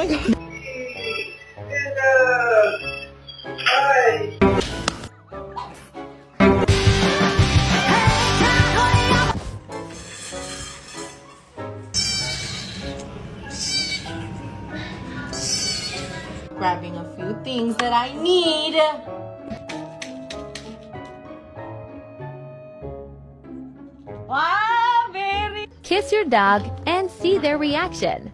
my god. Grabbing a few things that I need. Wow, very. Kiss your dog and see their reaction.